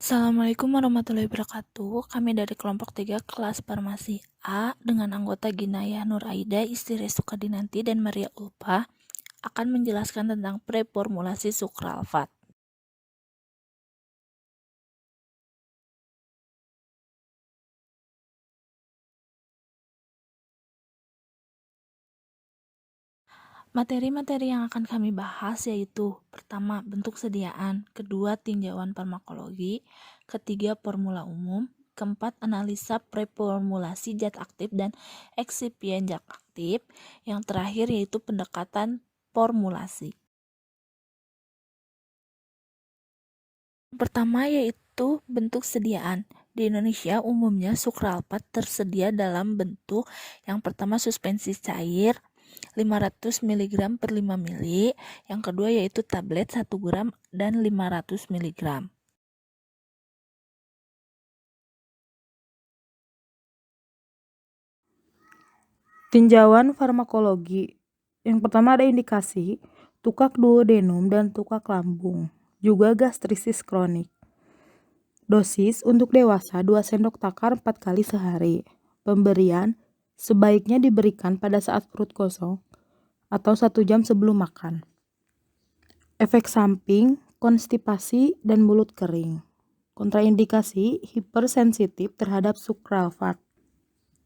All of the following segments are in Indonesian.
Assalamualaikum warahmatullahi wabarakatuh. Kami dari kelompok 3 kelas Farmasi A dengan anggota Ginayah Nur Aida, Istri Restu Kadinanti, dan Maria Ulfa akan menjelaskan tentang preformulasi sukralfat. Materi-materi yang akan kami bahas yaitu: pertama, bentuk sediaan; kedua, tinjauan farmakologi; ketiga, formula umum; keempat, analisa preformulasi zat aktif dan eksipien zat aktif; yang terakhir yaitu pendekatan formulasi. Pertama yaitu bentuk sediaan. Di Indonesia umumnya sukralfat tersedia dalam bentuk yang pertama suspensi cair 500 mg per 5 ml, yang kedua yaitu tablet 1 gram dan 500 mg. Tinjauan farmakologi. Yang pertama ada indikasi tukak duodenum dan tukak lambung, juga gastritis kronik. Dosis untuk dewasa 2 sendok takar 4 kali sehari. Pemberian sebaiknya diberikan pada saat perut kosong atau 1 jam sebelum makan. Efek samping, konstipasi dan mulut kering. Kontraindikasi, hipersensitif terhadap sukralfat.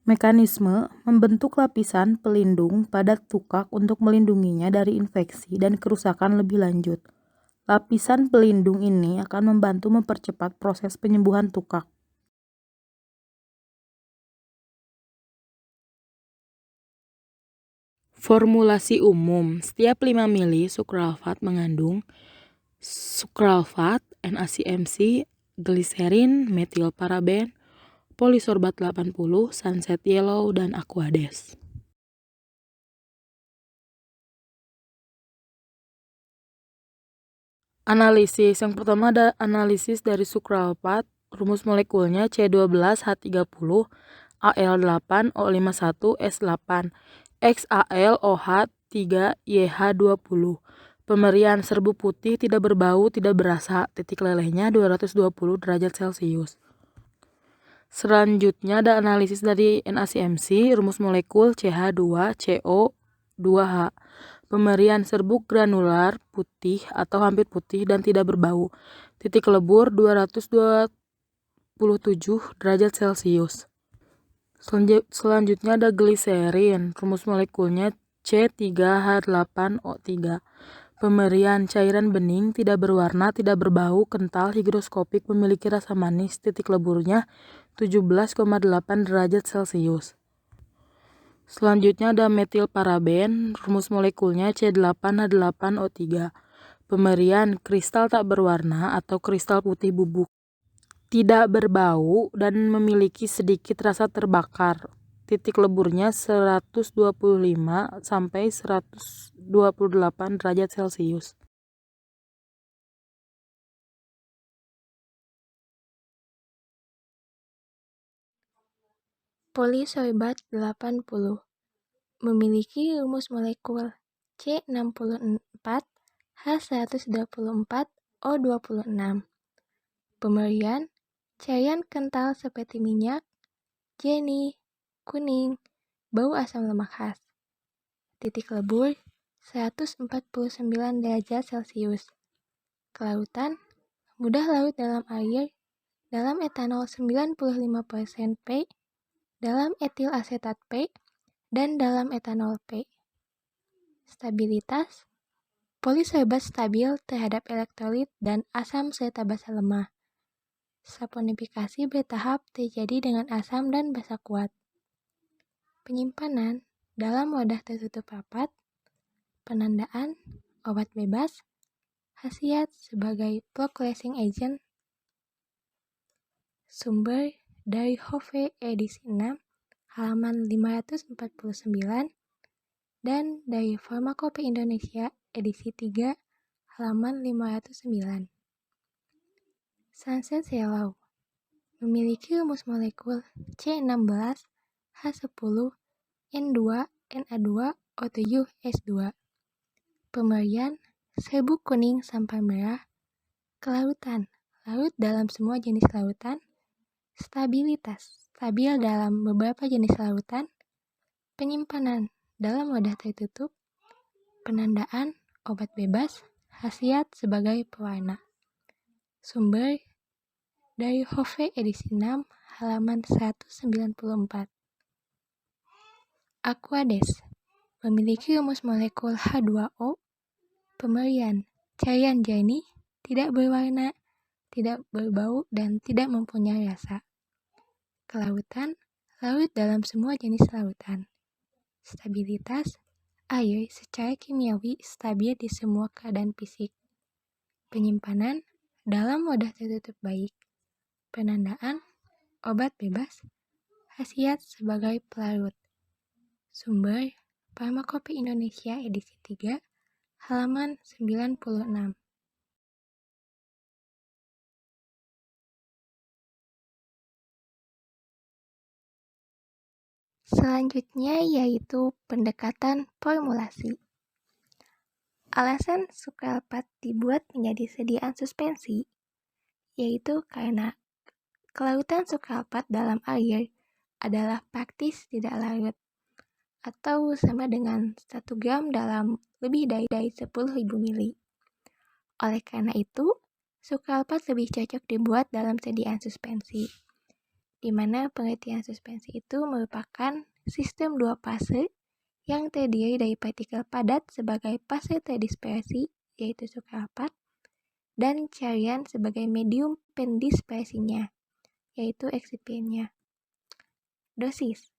Mekanisme membentuk lapisan pelindung pada tukak untuk melindunginya dari infeksi dan kerusakan lebih lanjut. Lapisan pelindung ini akan membantu mempercepat proses penyembuhan tukak. Formulasi umum. Setiap 5 ml sukralfat mengandung sukralfat, NaCMC, gliserin, metilparaben, polisorbat 80, sunset yellow, dan aquades. Analisis. Yang pertama ada analisis dari sukralfat. Rumus molekulnya C12H30, Al8O51S8, XALOH3YH20. Pemberian serbuk putih, tidak berbau, tidak berasa, titik lelehnya 220 derajat Celcius. Selanjutnya ada analisis dari NaCMC, rumus molekul CH2CO2H. Pemberian serbuk granular putih atau hampir putih dan tidak berbau. Titik lebur 227 derajat Celcius. Selanjutnya ada gliserin, rumus molekulnya C3H8O3. Pemberian cairan bening, tidak berwarna, tidak berbau, kental, higroskopik, memiliki rasa manis, titik leburnya 17,8 derajat Celcius. Selanjutnya ada metilparaben, rumus molekulnya C8H8O3. Pemberian kristal tak berwarna atau kristal putih bubuk, tidak berbau dan memiliki sedikit rasa terbakar. Titik leburnya 125 sampai 128 derajat Celcius. Polisorbat 80 memiliki rumus molekul C64H124O26. Pemberian cairan kental seperti minyak, jernih, kuning, bau asam lemak khas. Titik lebur 149 derajat Celcius. Kelautan, mudah larut dalam air, dalam etanol 95% P, dalam etil asetat P, dan dalam etanol P. Stabilitas, polisorbat stabil terhadap elektrolit dan asam serta basa lemah. Saponifikasi bertahap terjadi dengan asam dan basa kuat. Penyimpanan dalam wadah tertutup rapat. Penandaan obat bebas. Khasiat sebagai progressing agent. Sumber dari Hove edisi 6 halaman 549 dan dari Farmakope Indonesia edisi 3 halaman 509. Sunset yellow memiliki rumus molekul C16H10N2Na2O7S2. Pemberian serbuk kuning sampai merah, kelautan larut dalam semua jenis lautan, stabilitas, stabil dalam beberapa jenis lautan, penyimpanan dalam wadah tertutup, penandaan, obat bebas, khasiat sebagai pewarna. Sumber dari Hove edisi 6 halaman 194. Aquades memiliki rumus molekul H2O, pemberian cairan jernih, tidak berwarna, tidak berbau, dan tidak mempunyai rasa. Kelautan, larut dalam semua jenis lautan. Stabilitas, air secara kimiawi stabil di semua keadaan fisik. Penyimpanan, dalam wadah tertutup baik. Penandaan, obat bebas, khasiat sebagai pelarut. Sumber, Farmakope Indonesia edisi 3, halaman 96. Selanjutnya yaitu pendekatan formulasi. Alasan sukalpat dibuat menjadi sediaan suspensi yaitu karena kelautan sukalpat dalam air adalah praktis tidak larut atau sama dengan 1 gram dalam lebih dari 10.000 mili. Oleh karena itu, sukalpat lebih cocok dibuat dalam sediaan suspensi, di mana pengertian suspensi itu merupakan sistem 2 fase yang terdiri dari partikel padat sebagai fase terdispersi, yaitu sukalpat, dan cairan sebagai medium pendispersinya, yaitu eksipiennya. Dosis.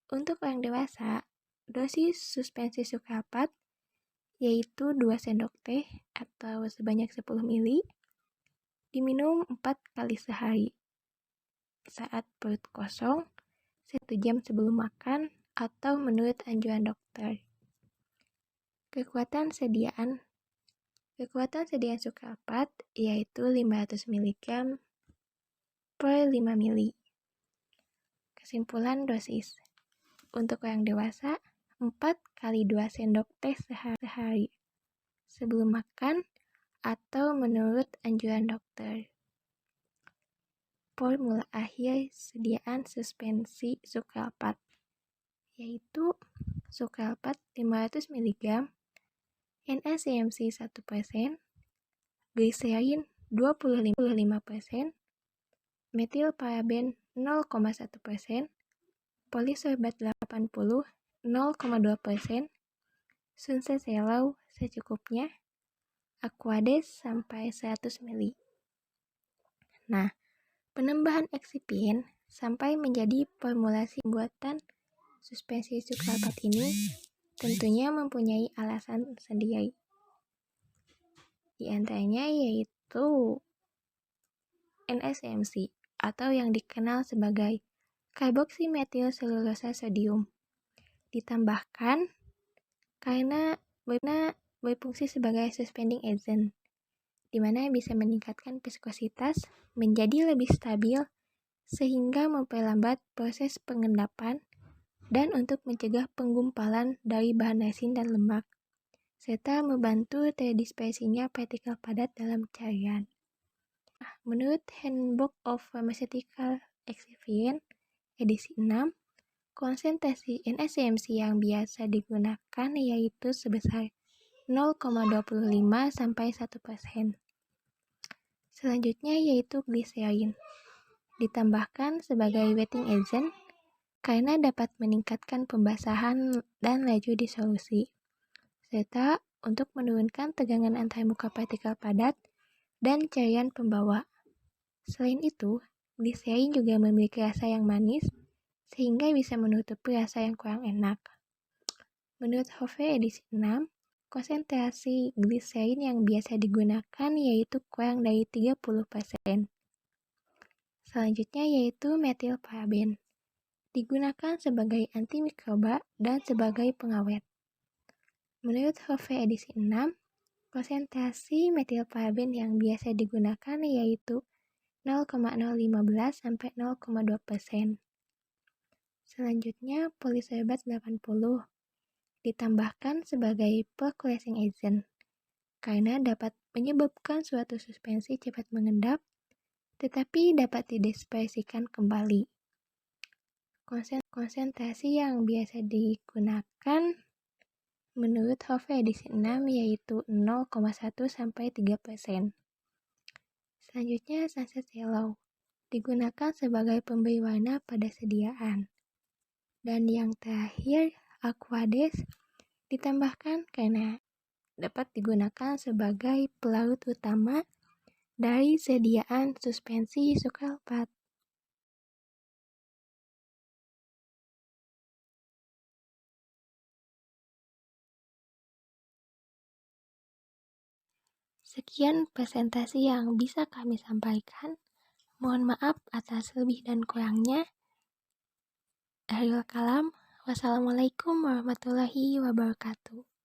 Untuk orang dewasa, dosis suspensi sukalpat yaitu 2 sendok teh atau sebanyak 10 mili, diminum 4 kali sehari saat perut kosong, 1 jam sebelum makan, atau menurut anjuran dokter. Kekuatan sediaan sukalpat yaitu 500 mg per 5 mili. Kesimpulan dosis. Untuk orang dewasa, 4 kali 2 sendok teh sehari sebelum makan atau menurut anjuran dokter. Formula akhir sediaan suspensi sukalpat yaitu sukalpat 500 mg, NaCMC 1%, gliserin 25%, metilparaben 0,1%, polisorbat 80 0,2%, sunset yellow secukupnya, Aquades sampai 100 mili. Nah, penambahan eksipien sampai menjadi formulasi pembuatan suspensi sukalpat ini tentunya mempunyai alasan sendiri. Di antaranya yaitu NaCMC atau yang dikenal sebagai karboksimetil selulosa sodium. Ditambahkan karena berfungsi sebagai suspending agent, di mana bisa meningkatkan viskositas menjadi lebih stabil sehingga memperlambat proses pengendapan dan untuk mencegah penggumpalan dari bahan resin dan lemak, serta membantu terdispersinya partikel padat dalam cairan. Menurut Handbook of Pharmaceutical Excipient edisi 6, konsentrasi NaCMC yang biasa digunakan yaitu sebesar 0,25 sampai 1%. Selanjutnya yaitu gliserin. Ditambahkan sebagai wetting agent karena dapat meningkatkan pembasahan dan laju disolusi, serta untuk menurunkan tegangan antarmuka partikel padat dan cairan pembawa. Selain itu, gliserin juga memiliki rasa yang manis sehingga bisa menutupi rasa yang kurang enak. Menurut Hove edisi 6, konsentrasi gliserin yang biasa digunakan yaitu kurang dari 30%. Selanjutnya yaitu metilparaben. Digunakan sebagai antimikroba dan sebagai pengawet. Menurut Hove edisi 6, konsentrasi metilparaben yang biasa digunakan yaitu 0,015 sampai 0,2%. Selanjutnya polisorbat 80 ditambahkan sebagai percolation agent karena dapat menyebabkan suatu suspensi cepat mengendap, tetapi dapat didispersikan kembali. Konsentrasi yang biasa digunakan menurut Hove edisi 6 yaitu 0,1 sampai 3%. Selanjutnya Sunset Yellow digunakan sebagai pemberi warna pada sediaan. Dan yang terakhir Aquades ditambahkan karena dapat digunakan sebagai pelarut utama dari sediaan suspensi sukalpat. Sekian presentasi yang bisa kami sampaikan. Mohon maaf atas lebih dan kurangnya. Akhirul kalam. Wassalamualaikum warahmatullahi wabarakatuh.